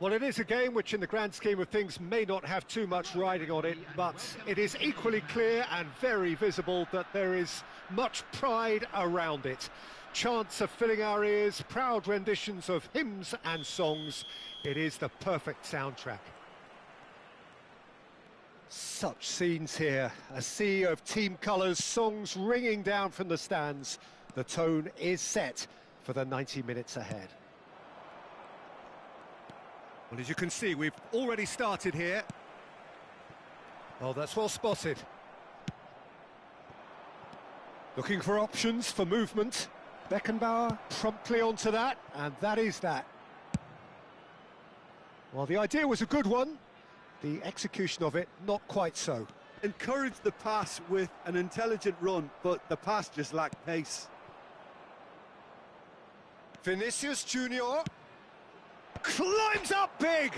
Well, it is a game which, in the grand scheme of things, may not have too much riding on it, but it is equally clear and very visible that there is much pride around it. Chants are filling our ears, proud renditions of hymns and songs. It is the perfect soundtrack. Such scenes here, a sea of team colours, songs ringing down from the stands. The tone is set for the 90 minutes ahead. Well, as you can see, we've already started here. Oh, that's well spotted. Looking for options for movement. Beckenbauer promptly onto that, and that is that. Well, the idea was a good one. The execution of it, not quite so. encouraged the pass with an intelligent run, but the pass just lacked pace. Vinicius Junior climbs up big.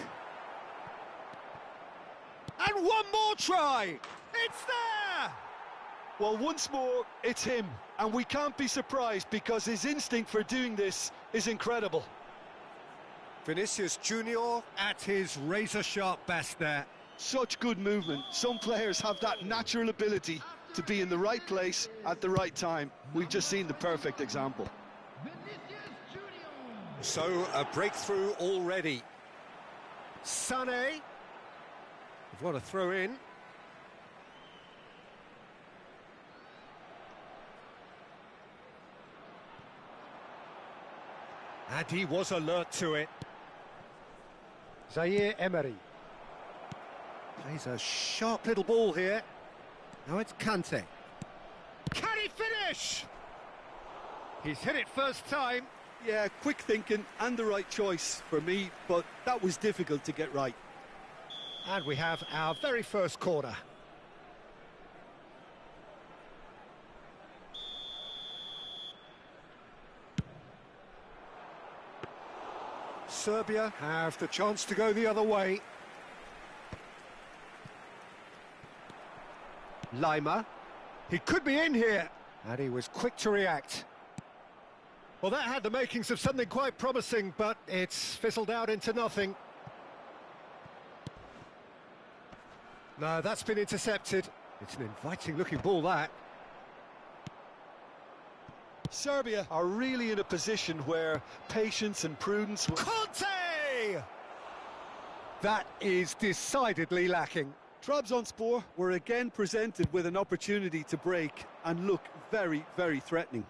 And one more try. It's there! Well, once more, it's him. And we can't be surprised because his instinct for doing this is incredible. Vinicius Junior at his razor-sharp best there. Such good movement. Some players have that natural ability to be in the right place at the right time. We've just seen the perfect example. So, a breakthrough already. Sané. We've got a throw in. And he was alert to it. Zaire Emery. Plays a sharp little ball here. Now it's Kante. Can he finish? He's hit it first time. Yeah, quick thinking and the right choice for me, but that was difficult to get right. And we have our very first corner. Serbia have the chance to go the other way. Lima. He could be in here. And he was quick to react. Well, that had the makings of something quite promising, but it's fizzled out into nothing. No, that's been intercepted. It's an inviting-looking ball, that. Serbia are really in a position where patience and prudence... Conte! That is decidedly lacking. Trabzonspor were again presented with an opportunity to break and look very, very threatening.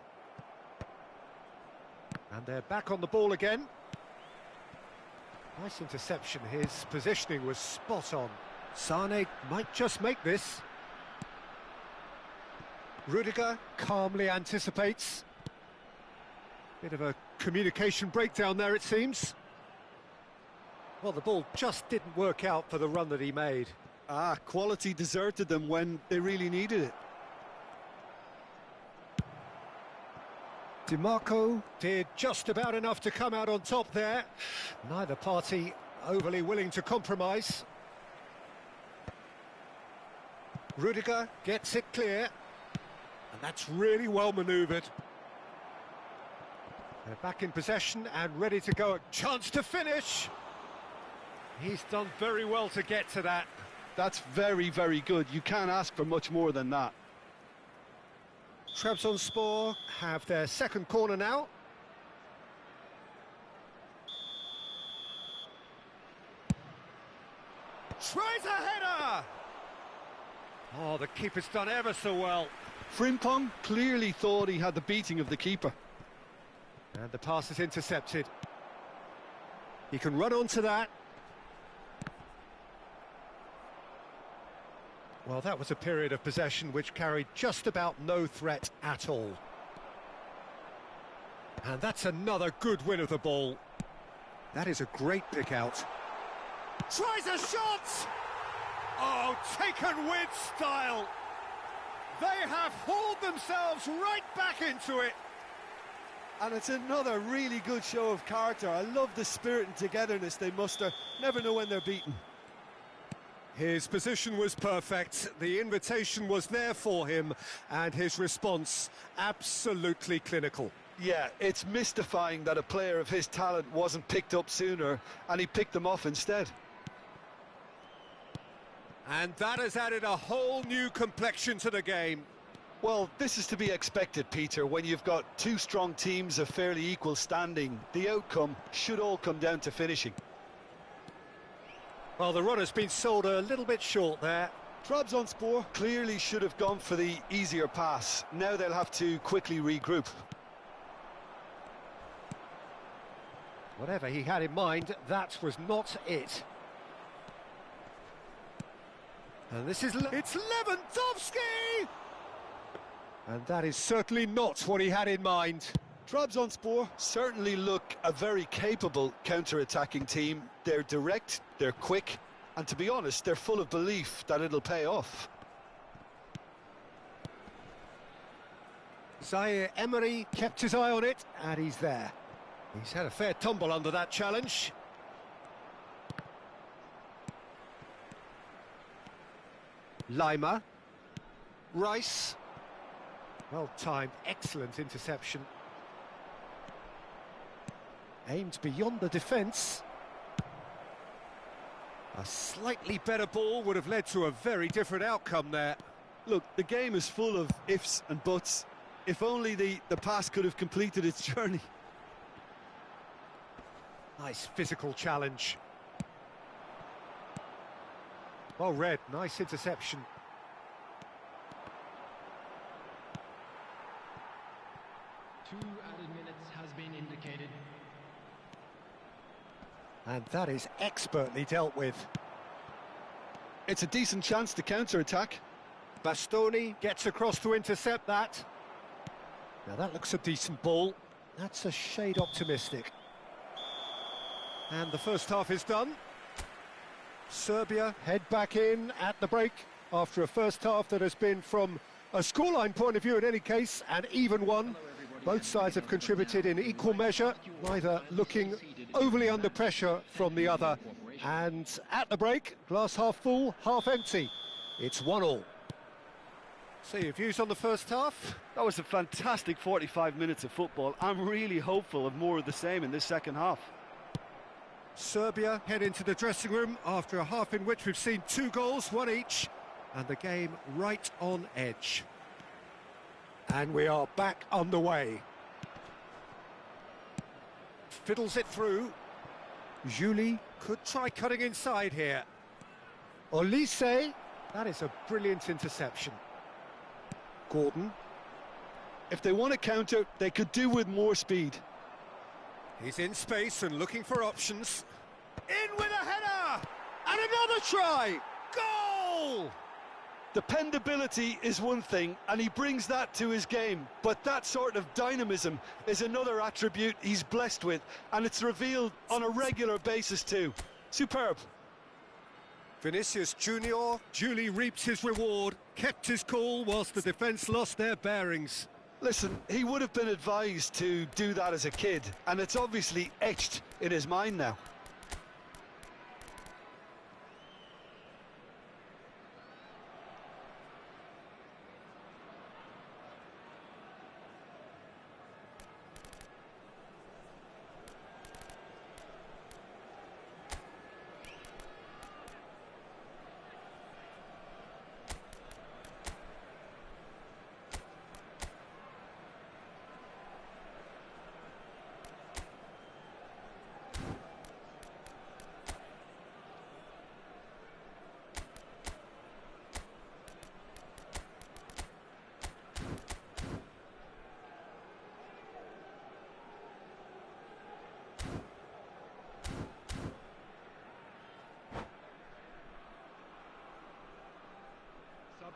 And they're back on the ball again. Nice interception. His positioning was spot on. Sané might just make this. Rudiger calmly anticipates. Bit of a communication breakdown there, it seems. Well, the ball just didn't work out for the run that he made. Quality deserted them when they really needed it. DiMarco did just about enough to come out on top there. Neither party overly willing to compromise. Rudiger gets it clear. And that's really well manoeuvred. They're back in possession and ready to go. A chance to finish. He's done very well to get to that. That's very, very good. You can't ask for much more than that. Trabzonspor have their second corner now. Tries a header! Oh, the keeper's done ever so well. Frimpong clearly thought he had the beating of the keeper. And the pass is intercepted. He can run onto that. Well, that was a period of possession which carried just about no threat at all. And that's another good win of the ball. That is a great pick out. Tries a shot! Oh, taken with style. They have hauled themselves right back into it. And it's another really good show of character. I love the spirit and togetherness they muster. Never know when they're beaten. His position was perfect, the invitation was there for him, and his response absolutely clinical. Yeah, it's mystifying that a player of his talent wasn't picked up sooner, and he picked them off instead. And that has added a whole new complexion to the game. Well, this is to be expected, Peter. When you've got two strong teams of fairly equal standing, the outcome should all come down to finishing. Well, the run has been sold a little bit short there. Trabzonspor clearly should have gone for the easier pass. Now they'll have to quickly regroup. Whatever he had in mind, that was not it. And this is... it's Lewandowski! And that is certainly not what he had in mind. Trabzonspor certainly look a very capable counter-attacking team. They're direct, they're quick, and to be honest, they're full of belief that it'll pay off. Zaire Emery kept his eye on it, and he's there. He's had a fair tumble under that challenge. Lima. Rice. Well timed, excellent interception. Aimed beyond the defence. A slightly better ball would have led to a very different outcome there. Look, the game is full of ifs and buts. If only the pass could have completed its journey. Nice physical challenge. Well read, nice interception. Two added minutes has been indicated. And that is expertly dealt with. It's a decent chance to counter-attack. Bastoni gets across to intercept that. Now that looks a decent ball. That's a shade optimistic. And the first half is done. Serbia head back in at the break after a first half that has been, from a scoreline point of view in any case, an even one. Both sides have contributed in equal measure, neither looking overly under pressure from the other. And at the break, glass half full, half empty. It's 1-1. So your views on the first half? That was a fantastic 45 minutes of football. I'm really hopeful of more of the same in this second half. Serbia head into the dressing room after a half in which we've seen 2 goals, 1 each, and the game right on edge. And we are back underway. Fiddles it through. Julie could try cutting inside here. Olise, that is a brilliant interception. Gordon. If they want to counter, they could do with more speed. He's in space and looking for options. In with a header! And another try! Goal! Dependability is one thing, and he brings that to his game, but that sort of dynamism is another attribute he's blessed with, and it's revealed on a regular basis too. Superb. Vinicius Junior duly reaps his reward, kept his cool whilst the defence lost their bearings. Listen, he would have been advised to do that as a kid, and it's obviously etched in his mind now.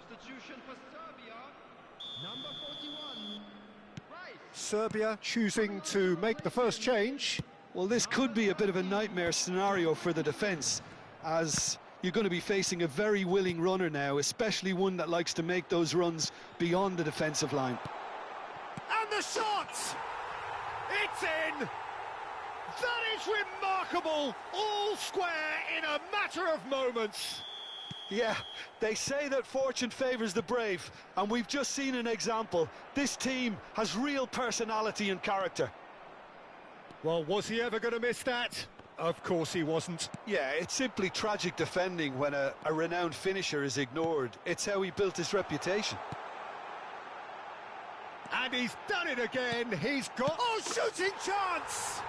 Substitution for Serbia, number 41, Rice. Serbia choosing to make the first change. Well, this could be a bit of a nightmare scenario for the defence, as you're going to be facing a very willing runner now, especially one that likes to make those runs beyond the defensive line. And the shot! It's in! That is remarkable! All square in a matter of moments. Yeah, they say that fortune favours the brave, and we've just seen an example. This team has real personality and character. Well, was he ever going to miss that? Of course he wasn't. Yeah, it's simply tragic defending when a renowned finisher is ignored. It's how he built his reputation. And he's done it again. He's got... Oh, shooting chance!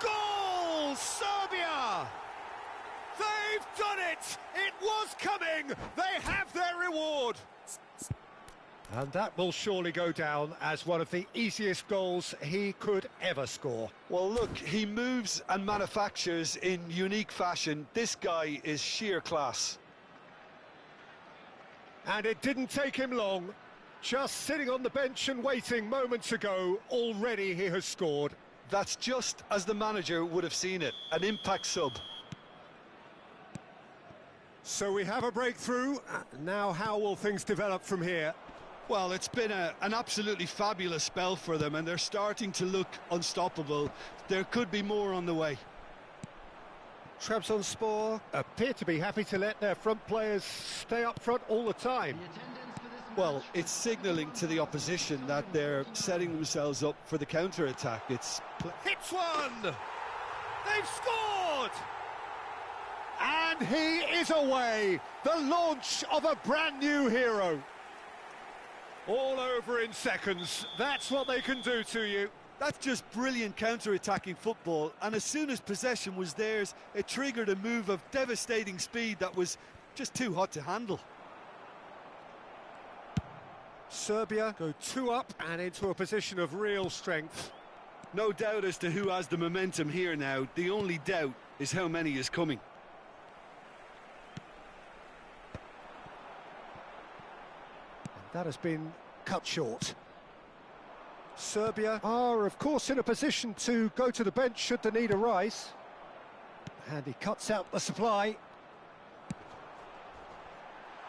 Goal, Serbia! They've done it! It was coming! They have their reward! And that will surely go down as one of the easiest goals he could ever score. Well, look, he moves and manufactures in unique fashion. This guy is sheer class. And it didn't take him long. Just sitting on the bench and waiting moments ago, already he has scored. That's just as the manager would have seen it, an impact sub. So we have a breakthrough. Now how will things develop from here? Well, it's been an absolutely fabulous spell for them, and they're starting to look unstoppable. There could be more on the way. Trabzonspor appear to be happy to let their front players stay up front all the time. The attendance for this Well, match it's signalling to the opposition that they're setting themselves up for the counter-attack. It's... Hits one! They've scored! And he is away! The launch of a brand new hero. All over in seconds. That's what they can do to you. That's just brilliant counter-attacking football, and as soon as possession was theirs, it triggered a move of devastating speed that was just too hot to handle. Serbia go 2 up and into a position of real strength. No doubt as to who has the momentum here now. The only doubt is how many is coming. That has been cut short. Serbia are, of course, in a position to go to the bench should the need arise. And he cuts out the supply.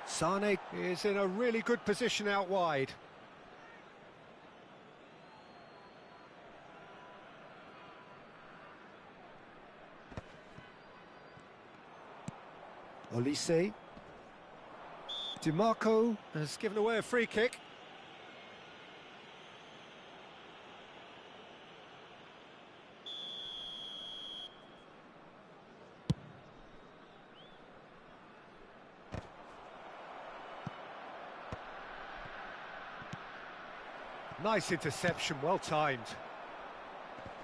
Sane is in a really good position out wide. Olise. DiMarco has given away a free kick. Nice interception, well timed.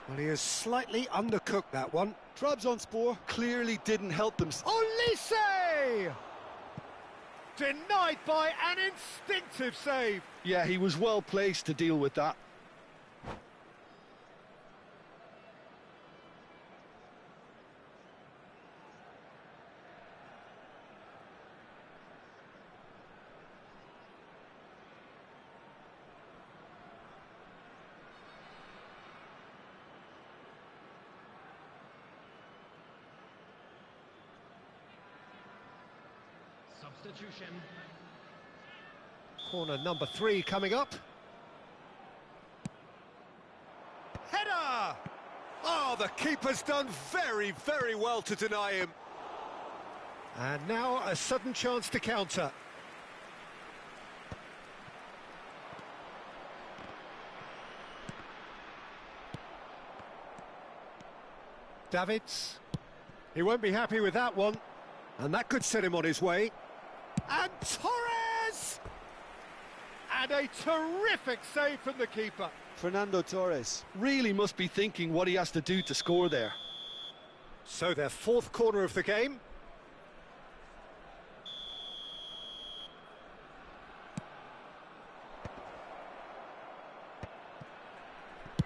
Well, he has slightly undercooked that one. Trabzonspor clearly didn't help them. Olise! Denied by an instinctive save. Yeah, he was well placed to deal with that. substitution. Corner number 3 coming up. Header! Oh, the keeper's done very, very well to deny him. And now a sudden chance to counter. Davids. He won't be happy with that one. And that could set him on his way. And Torres! And a terrific save from the keeper. Fernando Torres really must be thinking what he has to do to score there. So their 4th corner of the game.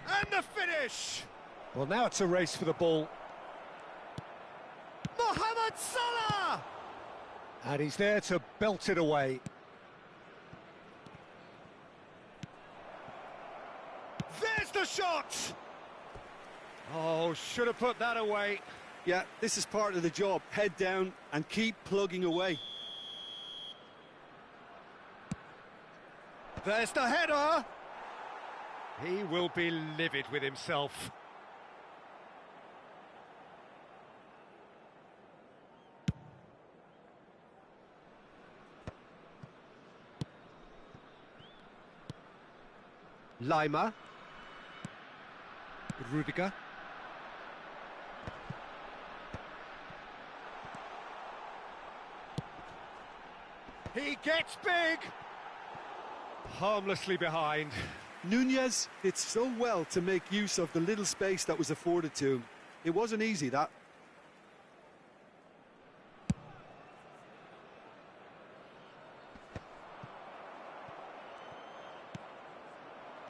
And the finish! Well, now it's a race for the ball. Mohamed Salah! And he's there to belt it away. There's the shot! Oh, should have put that away. Yeah, this is part of the job. Head down and keep plugging away. There's the header! He will be livid with himself. Lima. Rudiger. He gets big. Harmlessly behind. Nunez did so well to make use of the little space that was afforded to him. It wasn't easy, that.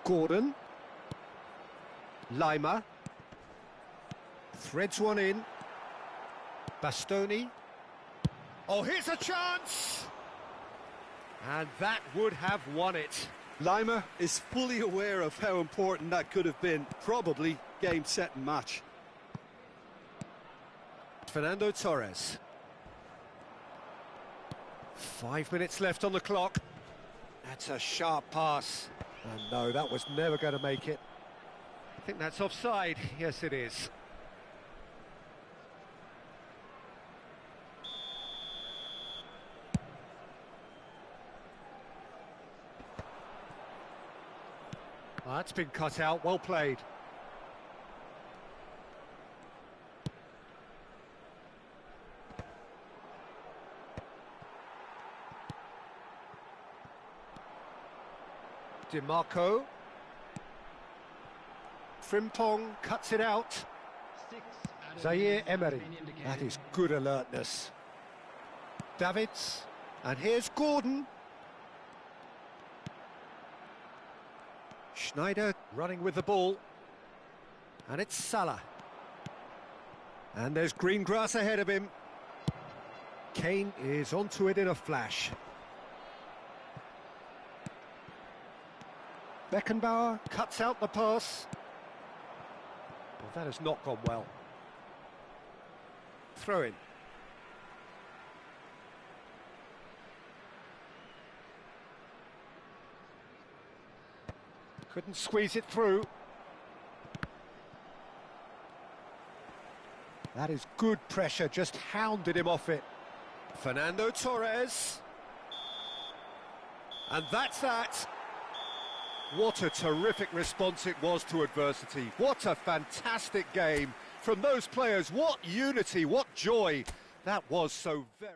Gordon. Lima. Threads one in. Bastoni. Oh, here's a chance! And that would have won it. Lima is fully aware of how important that could have been. Probably game, set and match. Fernando Torres. 5 minutes left on the clock. That's a sharp pass. And no, that was never going to make it. I think that's offside. Yes, it is. Well, that's been cut out. Well played. DiMarco. Frimpong cuts it out. 6 added Zaire minutes has Emery. been indicated. That is good alertness. Davids. And here's Gordon. Schneider running with the ball. And it's Salah. And there's green grass ahead of him. Kane is onto it in a flash. Beckenbauer cuts out the pass. Well, that has not gone well. Throw in. Couldn't squeeze it through. That is good pressure, just hounded him off it. Fernando Torres. And that's that. What a terrific response it was to adversity. What a fantastic game from those players. What unity, what joy. That was so very...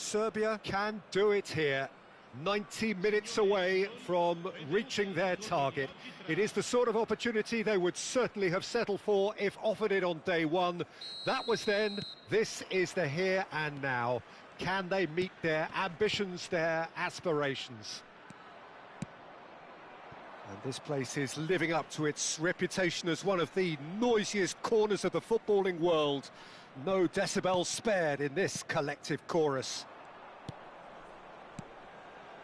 Serbia can do it here. 90 minutes away from reaching their target. It is the sort of opportunity they would certainly have settled for if offered it on day one. That was then, this is the here and now. Can they meet their ambitions, their aspirations? And this place is living up to its reputation as one of the noisiest corners of the footballing world. No decibels spared in this collective chorus.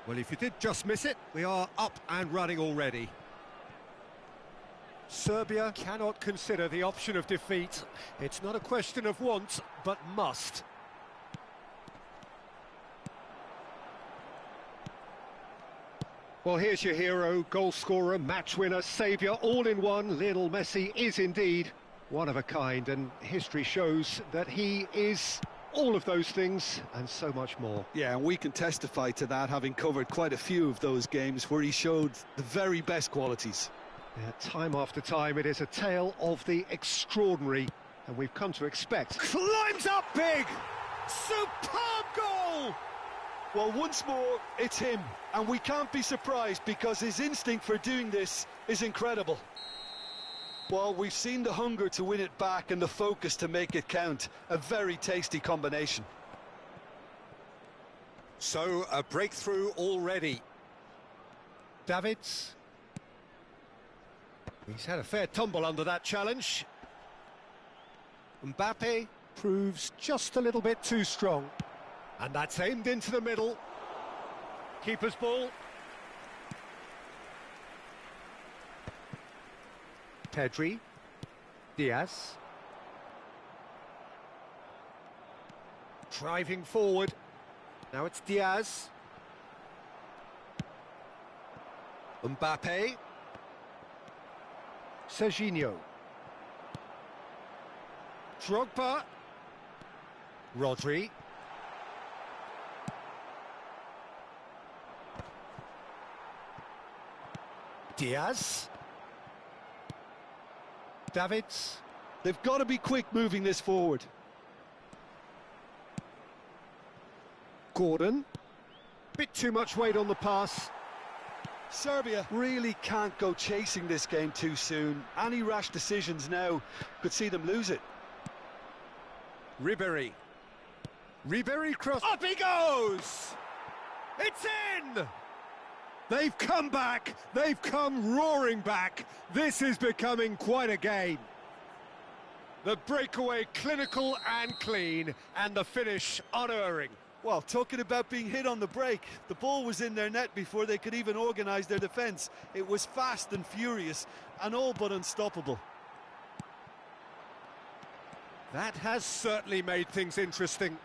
Well, if you did just miss it, we are up and running already. Serbia cannot consider the option of defeat. It's not a question of want, but must. Well, here's your hero, goal scorer, match winner, saviour, all in one. Lionel Messi is indeed one of a kind, and history shows that he is all of those things and so much more. Yeah, and we can testify to that, having covered quite a few of those games where he showed the very best qualities. Yeah, time after time, it is a tale of the extraordinary, and we've come to expect. Climbs up big! Superb goal! Well, once more, it's him, and we can't be surprised because his instinct for doing this is incredible. Well, we've seen the hunger to win it back and the focus to make it count. A very tasty combination. So, a breakthrough already. Davids. He's had a fair tumble under that challenge. Mbappe proves just a little bit too strong. And that's aimed into the middle. Keeper's ball. Pedri, Diaz, driving forward, now it's Diaz, Mbappe, Serginho, Drogba, Rodri, Diaz, Davids. They've got to be quick moving this forward. Gordon. Bit too much weight on the pass. Serbia really can't go chasing this game too soon. Any rash decisions now could see them lose it. Ribéry. Ribéry cross. Up he goes! It's in! They've come back, they've come roaring back. This is becoming quite a game. The breakaway clinical and clean, and the finish unerring. Well, talking about being hit on the break, the ball was in their net before they could even organise their defence. It was fast and furious, and all but unstoppable. That has certainly made things interesting.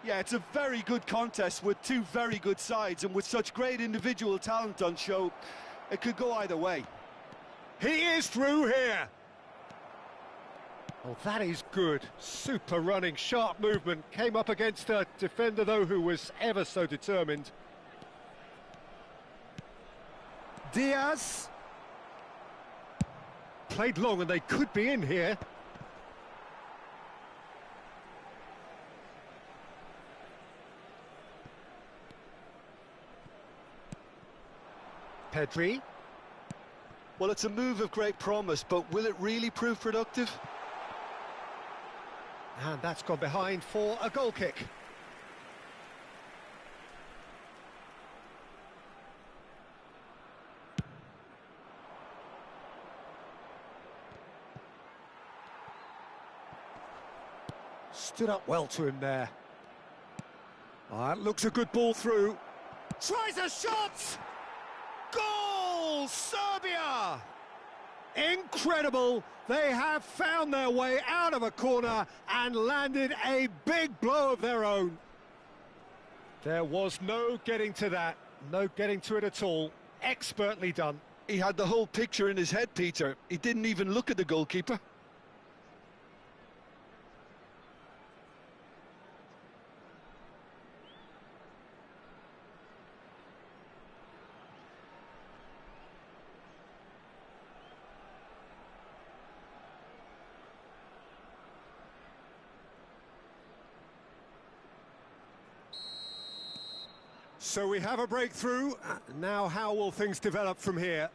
Yeah, it's a very good contest with two very good sides, and with such great individual talent on show, it could go either way. He is through here. Oh, that is good. Super running, sharp movement. Came up against a defender, though, who was ever so determined. Diaz. Played long, and they could be in here. Pedri. Well, it's a move of great promise, but will it really prove productive? And that's gone behind for a goal kick. Stood up well to him there. That looks a good ball through. Tries a shot! Goal! Serbia! Incredible! They have found their way out of a corner and landed a big blow of their own. There was no getting to that, no getting to it at all. Expertly done. He had the whole picture in his head, Peter. He didn't even look at the goalkeeper. So we have a breakthrough. Now how will things develop from here?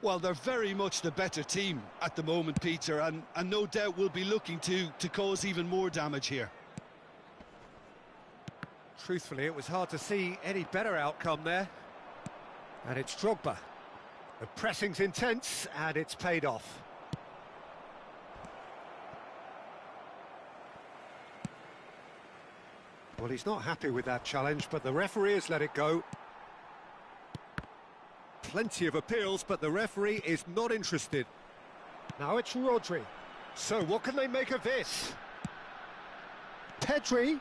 Well, they're very much the better team at the moment, Peter, and no doubt will be looking to cause even more damage here. Truthfully, it was hard to see any better outcome there. And it's Drogba. The pressing's intense, and it's paid off. Well, he's not happy with that challenge, but the referee has let it go. Plenty of appeals, but the referee is not interested. Now it's Rodri. So what can they make of this? Pedri.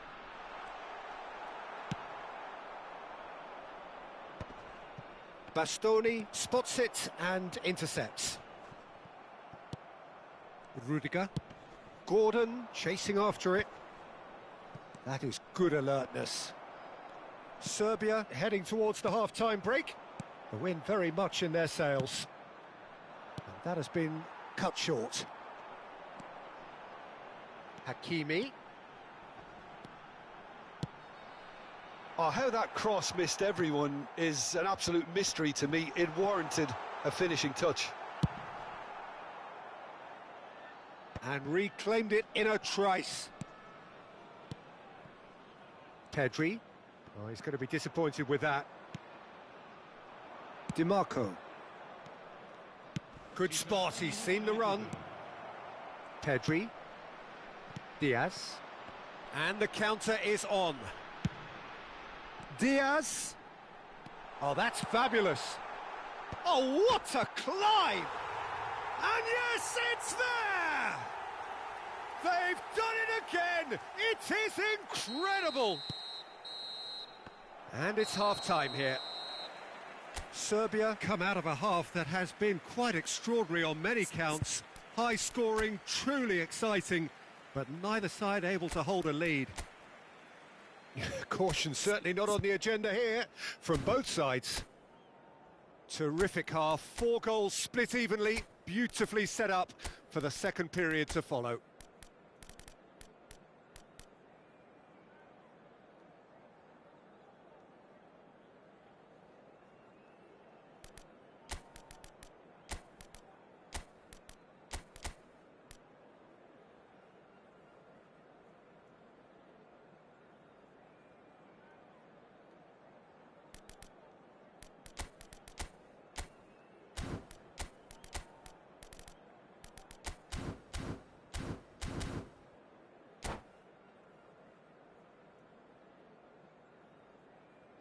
Bastoni spots it and intercepts. Rudiger. Gordon chasing after it. That is good alertness. Serbia heading towards the half-time break. The wind very much in their sails. And that has been cut short. Hakimi. Oh, how that cross missed everyone is an absolute mystery to me. It warranted a finishing touch. And reclaimed it in a trice. Pedri. Oh, he's going to be disappointed with that. DiMarco. Good spot, he's seen the run. Pedri. Diaz. And the counter is on. Diaz. Oh, that's fabulous. Oh, what a climb! And yes, it's there! They've done it again! It is incredible! And it's half-time here. Serbia come out of a half that has been quite extraordinary on many counts. High-scoring, truly exciting, but neither side able to hold a lead. Caution certainly not on the agenda here from both sides. Terrific half, 4 goals split evenly, beautifully set up for the second period to follow.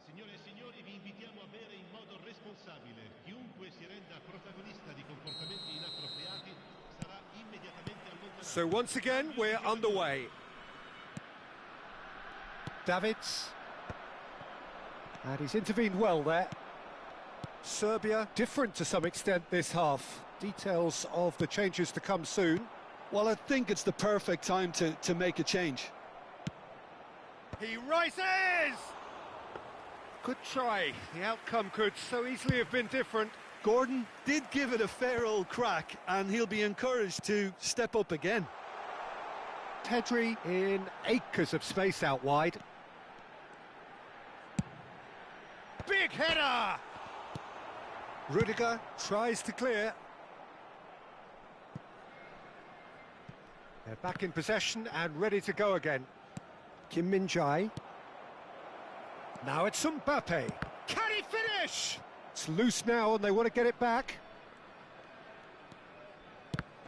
Signore e signori, vi invitiamo a bere in modo responsabile. Chiunque si renda protagonista di comportamenti inappropriati sarà immediatamente allontanato. So once again, we're underway. Davids. And he's intervened well there. Serbia, different to some extent this half. Details of the changes to come soon. Well, I think it's the perfect time to make a change. He rises! Good try. The outcome could so easily have been different. Gordon did give it a fair old crack, and he'll be encouraged to step up again. Pedri in acres of space out wide. Big header! Rudiger tries to clear. They're back in possession and ready to go again. Kim Min-jae. Now it's Mbappe. Can he finish? It's loose now and they want to get it back.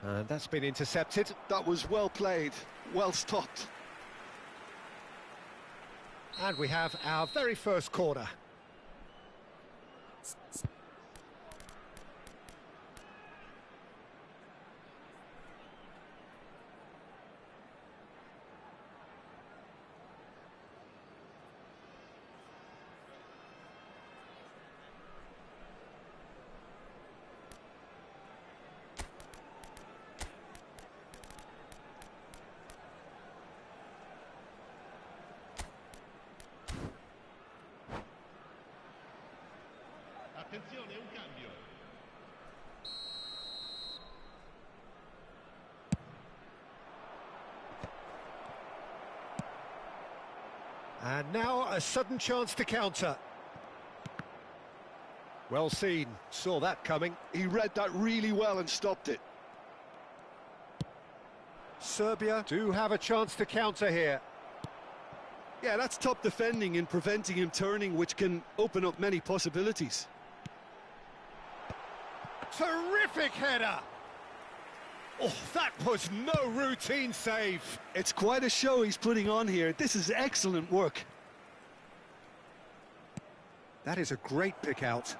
And that's been intercepted. That was well played, well stopped. And we have our very first corner. Attenzione, un cambio. And now a sudden chance to counter. Well seen, saw that coming. He read that really well and stopped it. Serbia do have a chance to counter here. Yeah, that's top defending and preventing him turning, which can open up many possibilities. Terrific header! Oh, that was no routine save. It's quite a show he's putting on here. This is excellent work. That is a great pick out.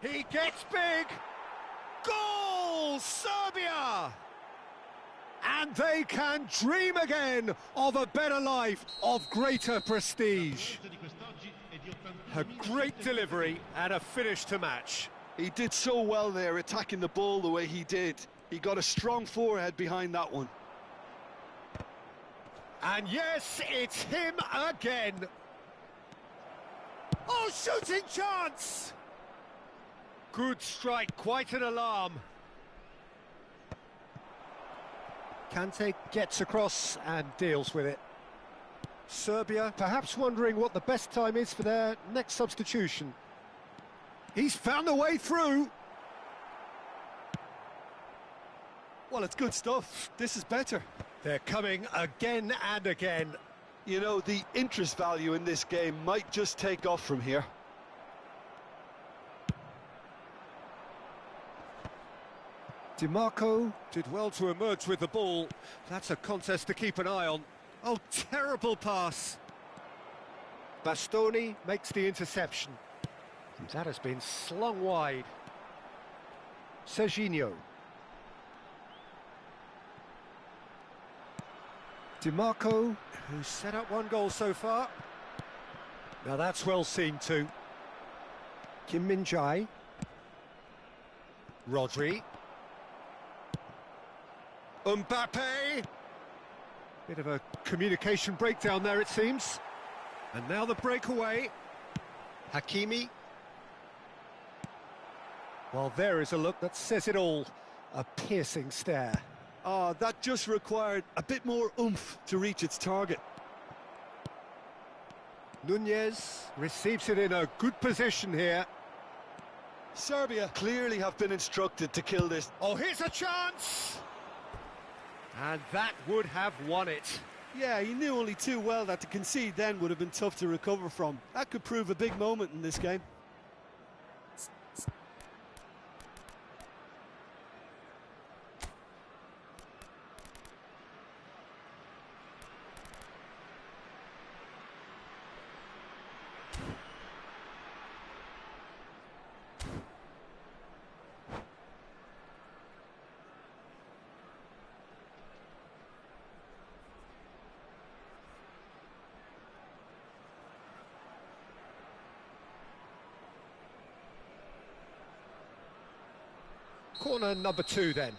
He gets big! Goal! Serbia! And they can dream again of a better life, of greater prestige. A great delivery and a finish to match. He did so well there, attacking the ball the way he did. He got a strong forehead behind that one. And yes, it's him again. Oh, shooting chance! Good strike, quite an alarm. Kante gets across and deals with it. Serbia perhaps wondering what the best time is for their next substitution. He's found a way through. Well, it's good stuff. This is better. They're coming again and again. You know, the interest value in this game might just take off from here. DiMarco did well to emerge with the ball. That's a contest to keep an eye on. Oh, terrible pass. Bastoni makes the interception. That has been slung wide. Serginho. DiMarco, who's set up one goal so far. Now that's well seen too. Kim Min-jae. Rodri. Mbappe! Bit of a communication breakdown there, it seems. And now the breakaway. Hakimi. Well, there is a look that says it all. A piercing stare. Ah, that just required a bit more oomph to reach its target. Nunez receives it in a good position here. Serbia clearly have been instructed to kill this. Oh, here's a chance! And that would have won it. Yeah, he knew only too well that to concede then would have been tough to recover from. That could prove a big moment in this game. Corner number 2 then.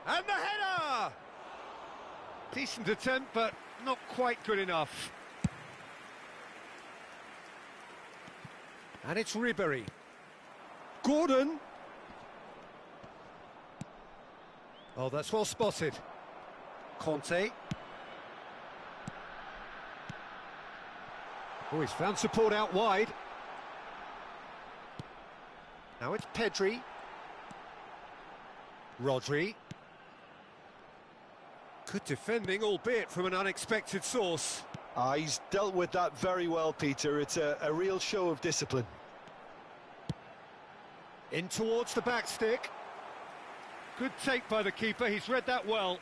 And the header! Decent attempt, but not quite good enough. And it's Ribery. Gordon! Oh, that's well spotted. Conte. Oh, he's found support out wide. Now it's Pedri. Rodri. Good defending, albeit from an unexpected source. He's dealt with that very well, Peter. It's a real show of discipline. In towards the back stick. Good take by the keeper, he's read that well.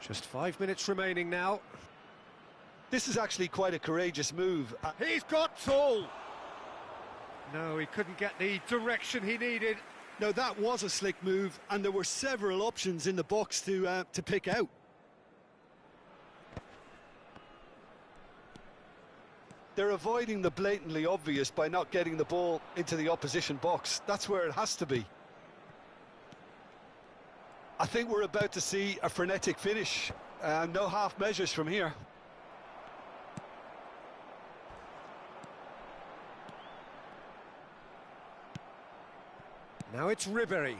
Just 5 minutes remaining now. This is actually quite a courageous move. He's got tall. No, he couldn't get the direction he needed. No, that was a slick move, and there were several options in the box to pick out. They're avoiding the blatantly obvious by not getting the ball into the opposition box. That's where it has to be. I think we're about to see a frenetic finish. No half measures from here. Now it's Ribéry.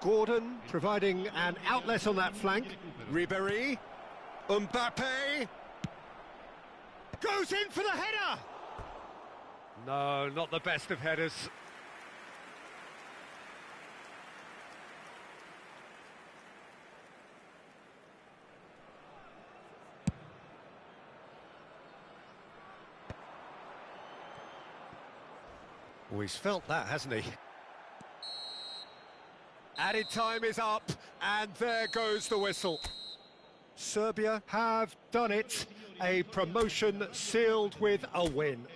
Gordon providing an outlet on that flank. Ribéry. Mbappe. Goes in for the header! No, not the best of headers. Oh, he's felt that, hasn't he? Added time is up, and there goes the whistle. Serbia have done it. A promotion sealed with a win.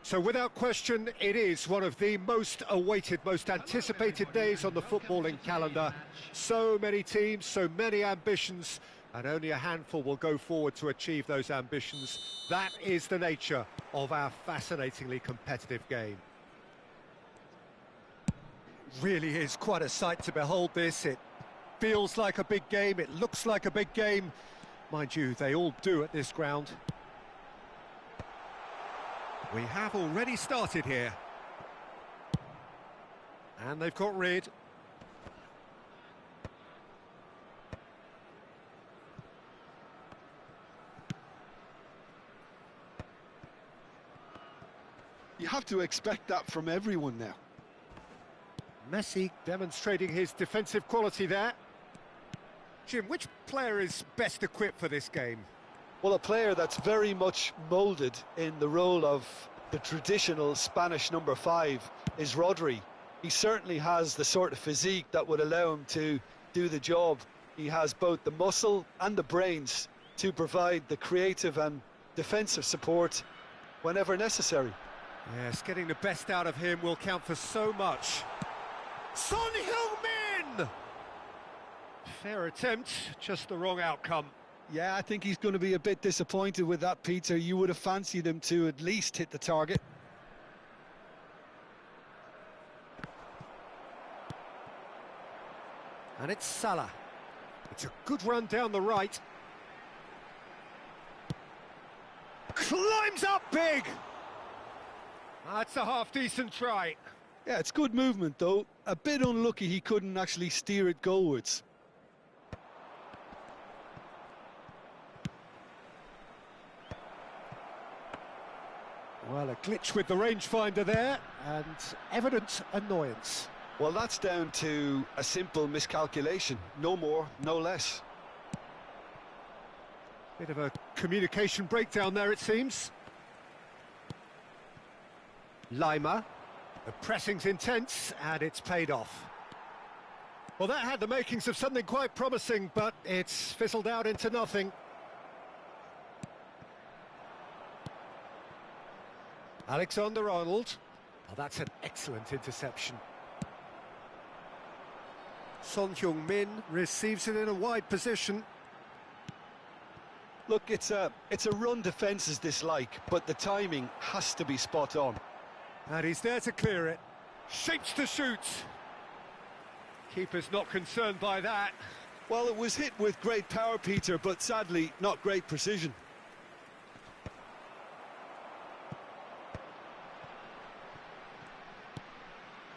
So without question, it is one of the most awaited, most anticipated days on the footballing calendar. So many teams, so many ambitions, and only a handful will go forward to achieve those ambitions. That is the nature of our fascinatingly competitive game. Really is quite a sight to behold this. It feels like a big game, it looks like a big game. Mind you, they all do at this ground. We have already started here. And they've got rid. You have to expect that from everyone now. Messi demonstrating his defensive quality there. Jim, which player is best equipped for this game? Well, a player that's very much moulded in the role of the traditional Spanish number 5 is Rodri. He certainly has the sort of physique that would allow him to do the job. He has both the muscle and the brains to provide the creative and defensive support whenever necessary. Yes, getting the best out of him will count for so much. Son Heung-min! Fair attempt, just the wrong outcome. Yeah, I think he's going to be a bit disappointed with that, Peter. You would have fancied him to at least hit the target. And it's Salah. It's a good run down the right. Climbs up big! That's a half-decent try. Yeah, it's good movement, though. A bit unlucky he couldn't actually steer it goalwards. Well, a glitch with the rangefinder there, and evident annoyance. Well, that's down to a simple miscalculation. No more, no less. Bit of a communication breakdown there, it seems. Lima. The pressing's intense, and it's paid off. Well, that had the makings of something quite promising, but it's fizzled out into nothing. Alexander-Arnold. Oh, that's an excellent interception. Son Heung-min receives it in a wide position. Look, it's a run defence is dislike, but the timing has to be spot on. And he's there to clear it. Shapes to shoot. Keeper's not concerned by that. Well, it was hit with great power, Peter, but sadly, not great precision.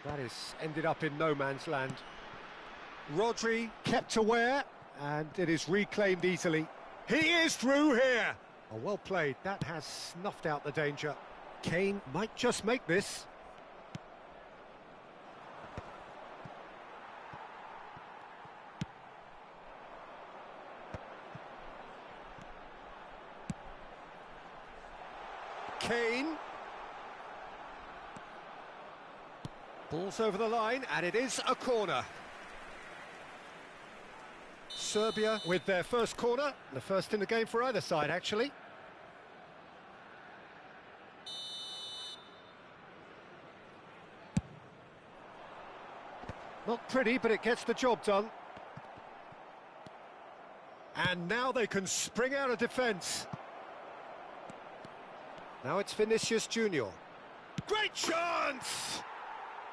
That is ended up in no man's land. Rodri kept aware, and it is reclaimed easily. He is through here. Oh, well played. That has snuffed out the danger. Kane might just make this. Kane. Ball's over the line, and it is a corner. Serbia with their first corner, the first in the game for either side, actually. Not pretty, but it gets the job done. And now they can spring out of defence. Now it's Vinicius Junior. Great chance!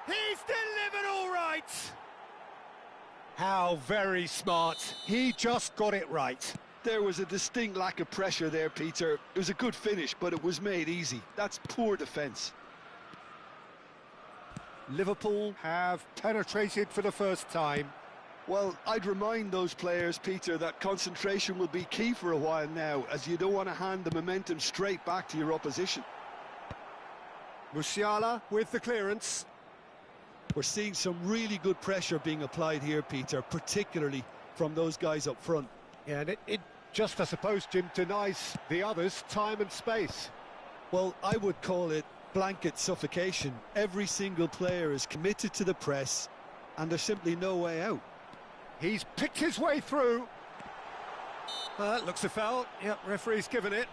He's delivered all right! How very smart. He just got it right. There was a distinct lack of pressure there, Peter. It was a good finish, but it was made easy. That's poor defence. Liverpool have penetrated for the first time. Well, I'd remind those players, Peter, that concentration will be key for a while now, as you don't want to hand the momentum straight back to your opposition. Musiala with the clearance. We're seeing some really good pressure being applied here, Peter, particularly from those guys up front. Yeah, and it just, I suppose, Jim, denies the others time and space. Well, I would call it blanket suffocation. Every single player is committed to the press, and there's simply no way out. He's picked his way through. That looks a foul. Yep, referee's given it.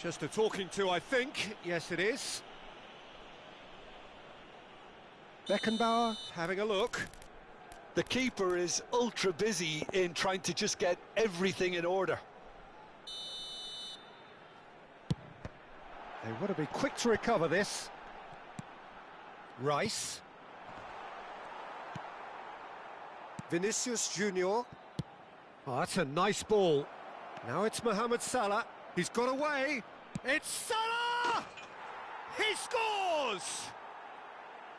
Just a talking to, I think. Yes, it is. Beckenbauer having a look. The keeper is ultra busy in trying to just get everything in order. They want to be quick to recover this. Rice. Vinicius Junior. Oh, that's a nice ball. Now it's Mohamed Salah. He's got away. It's Salah! He scores!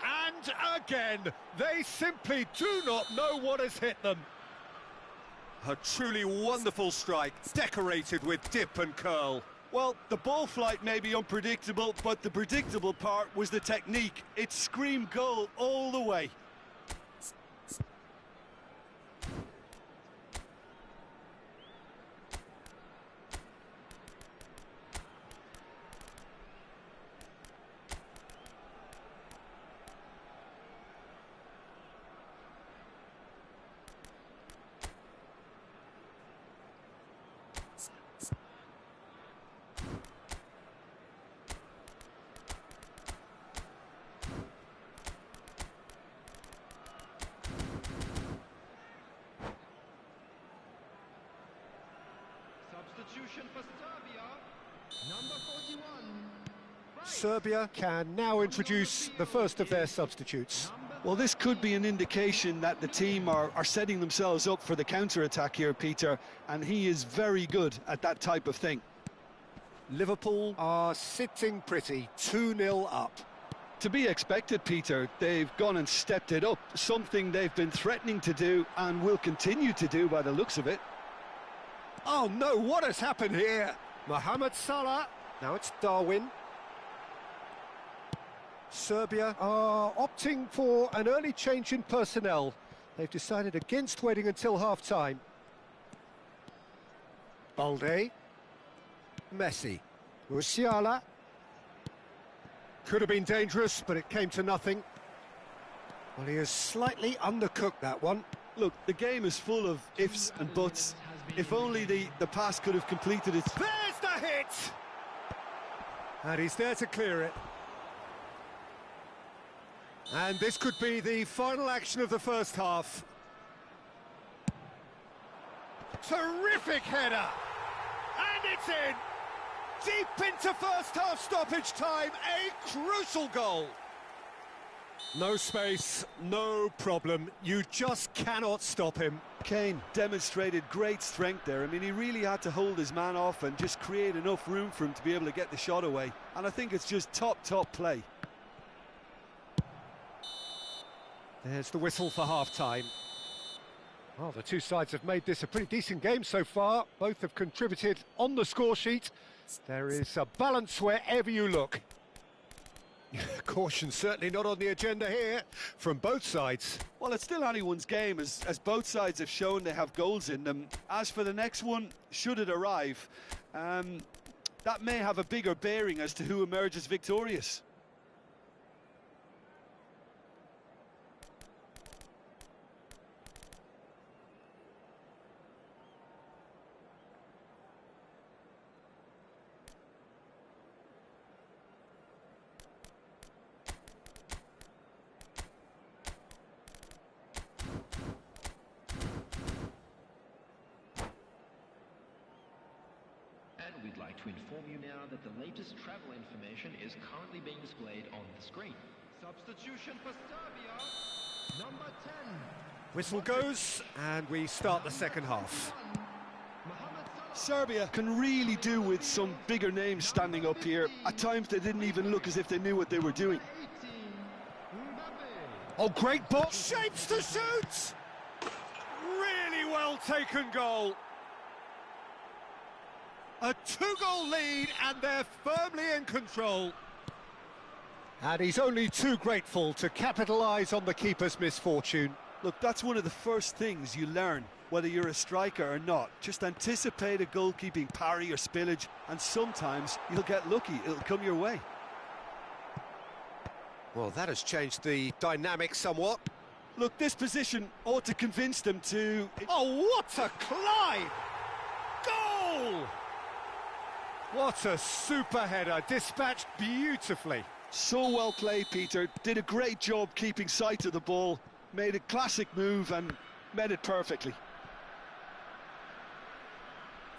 And again, they simply do not know what has hit them. A truly wonderful strike, decorated with dip and curl. Well, the ball flight may be unpredictable, but the predictable part was the technique. It screamed goal all the way. Substitution for Serbia. Number 41. Serbia can now introduce the first of their substitutes. Well, this could be an indication that the team are setting themselves up for the counter-attack here, Peter, and he is very good at that type of thing. Liverpool are sitting pretty, 2-0 up. To be expected, Peter. They've gone and stepped it up, something they've been threatening to do and will continue to do by the looks of it. Oh no, what has happened here? Mohamed Salah, now it's Darwin. Serbia are opting for an early change in personnel. They've decided against waiting until half-time. Balde. Messi. Musiala. Could have been dangerous, but it came to nothing. Well, he has slightly undercooked that one. Look, the game is full of ifs and buts. If only the pass could have completed it. There's the hit! And he's there to clear it. And this could be the final action of the first half. Terrific header! And it's in! Deep into first half stoppage time, a crucial goal. No space, no problem. You just cannot stop him. Kane demonstrated great strength there. I mean, he really had to hold his man off and just create enough room for him to be able to get the shot away. And I think it's just top play. There's the whistle for half-time. Well, the two sides have made this a pretty decent game so far. Both have contributed on the score sheet. There is a balance wherever you look. Caution certainly not on the agenda here from both sides. Well, it's still anyone's game, as both sides have shown they have goals in them. As for the next one, should it arrive, that may have a bigger bearing as to who emerges victorious. And we'd like to inform you now that the latest travel information is currently being displayed on the screen. Substitution for Serbia, number 10. Whistle goes, and we start the second half. Serbia can really do with some bigger names standing up here. At times they didn't even look as if they knew what they were doing. Oh, great ball. Shapes to shoot! Really well taken goal. A two-goal lead, and they're firmly in control. And he's only too grateful to capitalise on the keeper's misfortune. Look, that's one of the first things you learn, whether you're a striker or not. Just anticipate a goalkeeping parry or spillage, and sometimes you'll get lucky. It'll come your way. Well, that has changed the dynamic somewhat. Look, this position ought to convince them to... Oh, what a climb! Goal! What a super header, dispatched beautifully. So well played, Peter. Did a great job keeping sight of the ball, made a classic move and met it perfectly.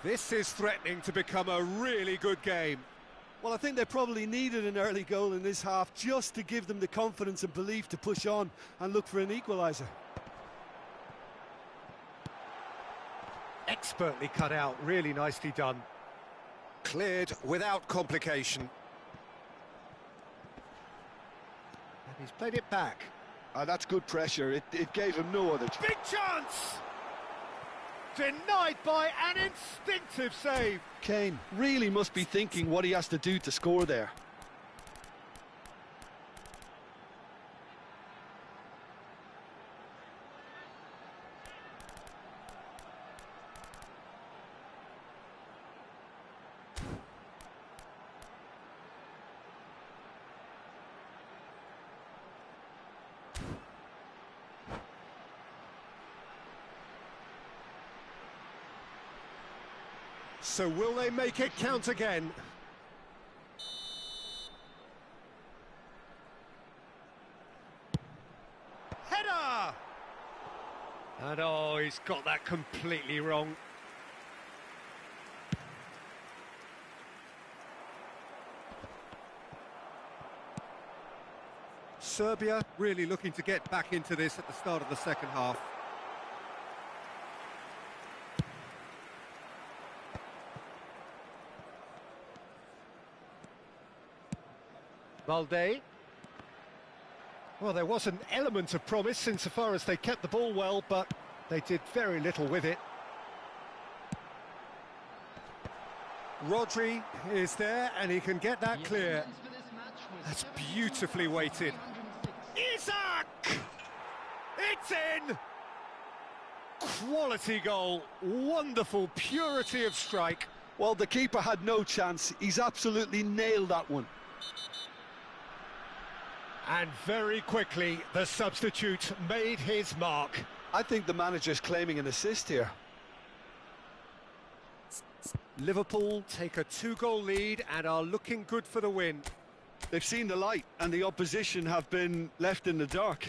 This is threatening to become a really good game. Well, I think they probably needed an early goal in this half just to give them the confidence and belief to push on and look for an equaliser. Expertly cut out, really nicely done. Cleared without complication. And he's played it back. That's good pressure. It gave him no other Big chance! Denied by an instinctive save. Kane really must be thinking what he has to do to score there. So will they make it count again? Header! And oh, he's got that completely wrong. Serbia really looking to get back into this at the start of the second half. Valde. Well, there was an element of promise insofar as they kept the ball well, but they did very little with it. Rodri is there, and he can get that clear. That's beautifully weighted. Isaac! It's in! Quality goal, wonderful purity of strike. Well, the keeper had no chance. He's absolutely nailed that one. And very quickly, the substitute made his mark. I think the manager's claiming an assist here. Liverpool take a 2-goal lead and are looking good for the win. They've seen the light and the opposition have been left in the dark.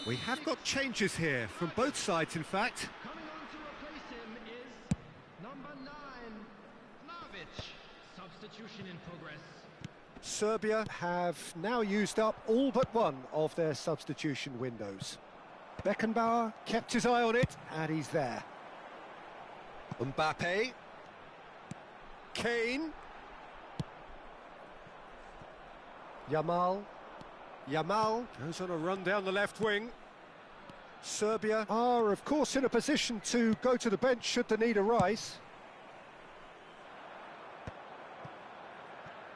We have got changes here, from both sides in fact. Coming on to replace him is number 9, Vlahovic. Substitution in progress. Serbia have now used up all but one of their substitution windows. Beckenbauer kept his eye on it, and he's there. Mbappe. Kane. Yamal goes on a run down the left wing. Serbia are, of course, in a position to go to the bench should the need arise.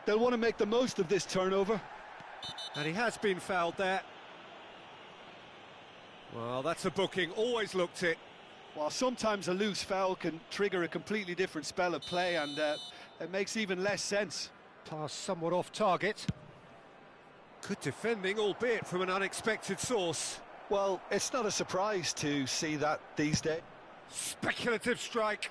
They'll want to make the most of this turnover. And he has been fouled there. Well, that's a booking, always looked it. While sometimes a loose foul can trigger a completely different spell of play, and it makes even less sense. Pass somewhat off target. Good defending, albeit from an unexpected source. Well, it's not a surprise to see that these days. Speculative strike.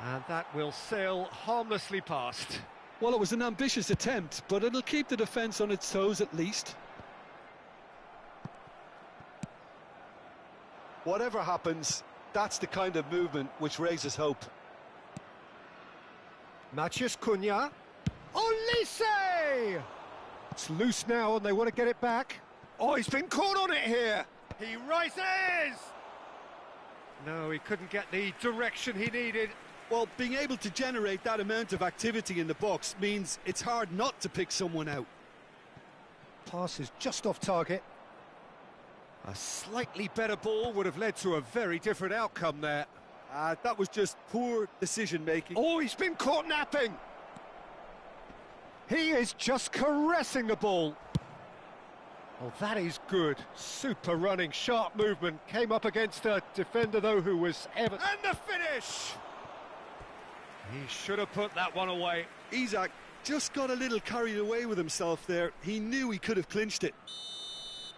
And that will sail harmlessly past. Well, it was an ambitious attempt, but it'll keep the defence on its toes at least. Whatever happens, that's the kind of movement which raises hope. Maciej Cunha. Olise! It's loose now and they want to get it back. Oh, he's been caught on it here. He rises! No, he couldn't get the direction he needed. Well, being able to generate that amount of activity in the box means it's hard not to pick someone out. Pass is just off target. A slightly better ball would have led to a very different outcome there. That was just poor decision-making. Oh, he's been caught napping! He is just caressing the ball. Oh, that is good. Super running, sharp movement. Came up against a defender, though, who was ever... And the finish! He should have put that one away. Isak just got a little carried away with himself there. He knew he could have clinched it.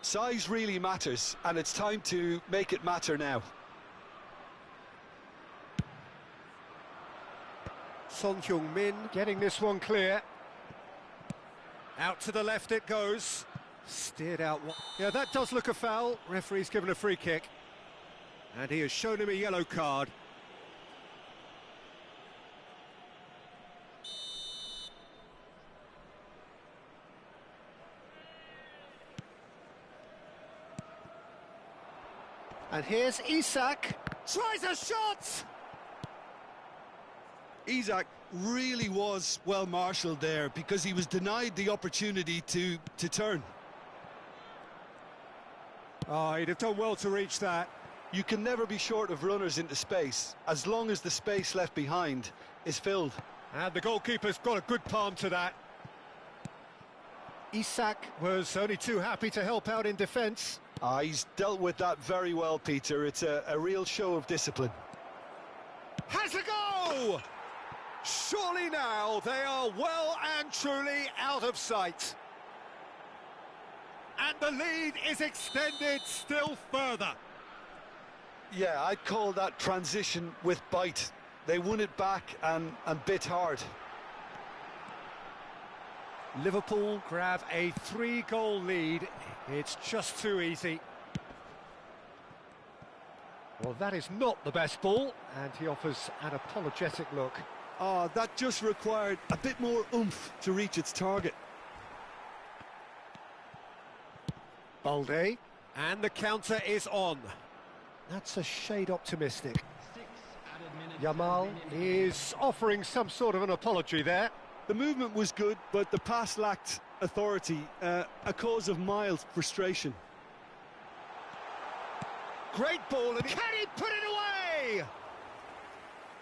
Size really matters, and it's time to make it matter now. Son Heung-min getting this one clear. Out to the left it goes. Steered out. Yeah, that does look a foul. Referee's given a free kick. And he has shown him a yellow card. And here's Isak. Tries a shot! Isak really was well marshalled there because he was denied the opportunity to turn. Oh, he'd have done well to reach that. You can never be short of runners into space, as long as the space left behind is filled. And the goalkeeper's got a good palm to that. Isak was only too happy to help out in defence. He's dealt with that very well, Peter. It's a real show of discipline. Has a go! Surely now they are well and truly out of sight. And the lead is extended still further. Yeah, I'd call that transition with bite. They won it back and bit hard. Liverpool grab a 3-goal lead. It's just too easy. Well, that is not the best ball, and he offers an apologetic look. That just required a bit more oomph to reach its target. Balde, and the counter is on. That's a shade optimistic. Yamal is offering some sort of an apology there. The movement was good, but the pass lacked authority, a cause of mild frustration. Great ball, and can he put it away?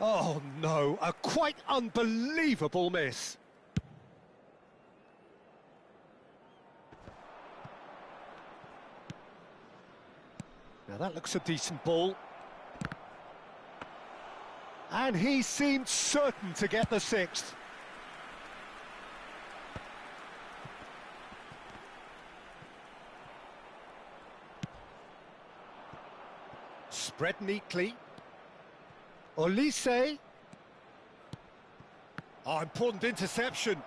Oh no, a quite unbelievable miss. Now that looks a decent ball. And he seemed certain to get the 6th. Spread neatly. Olise. Oh, important interception.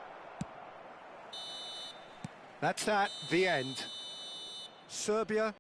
That's that, the end. Serbia